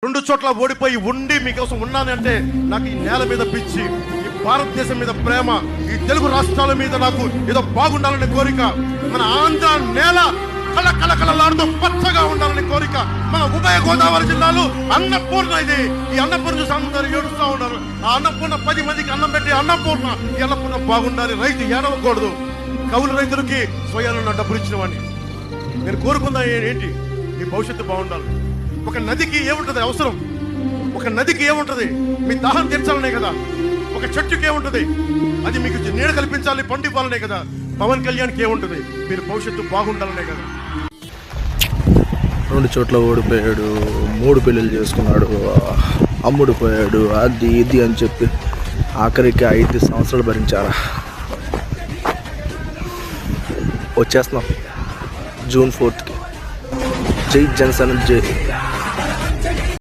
2 చోట్ల ఓడిపోయి ఉండి మీకోసం ఉన్నానంటే నాకు ఈ నేల మీద పిచ్చి, ఈ భారతదేశం మీద ప్రేమ, ఈ తెలుగు రాష్ట్రాల మీద నాకు ఏదో బాగుండాలనే కోరిక, మన ఆంధ్ర నేల కళకళలాడుతూ పచ్చగా ఉండాలనే కోరిక, మన ఉభయ గోదావరి జిల్లాలో అన్నపూర్ణ ఇది. ఈ అన్నపూర్ణ చూసి అందరూ ఏడుస్తూ ఉన్నారు. ఆ అన్నపూర్ణ 10 మందికి అన్నం పెట్టి అన్నపూర్ణ, ఈ అన్నపూర్ణ బాగుండాలి, రైతు ఏడవకూడదు. కౌలు రైతులకి స్వయాన డబ్బులు ఇచ్చిన వాడిని నేను కోరుకుందా ఏంటి? మీ భవిష్యత్తు బాగుండాలి. ఒక నదికి ఏముంటది అవసరం? ఒక నదికి ఏముంటది? మీ దాహం తీర్చాలనే కదా. ఒక చెట్టుకి ఏముంటది? అది మీకు నీడ కల్పించాలి, పండు ఇవ్వాలనే కదా. పవన్ కళ్యాణ్కి ఏముంటది? మీరు భవిష్యత్తు బాగుండాలనే కదా. 2 చోట్ల ఓడిపోయాడు, 3 పెళ్ళిళ్ళు చేసుకున్నాడు, అమ్ముడు పోయాడు, అది ఇది అని చెప్పి ఆఖరికి 5 సంవత్సరాలు భరించారా. వచ్చేస్తున్నాం జూన్ 4కి. జై జనసేన, జై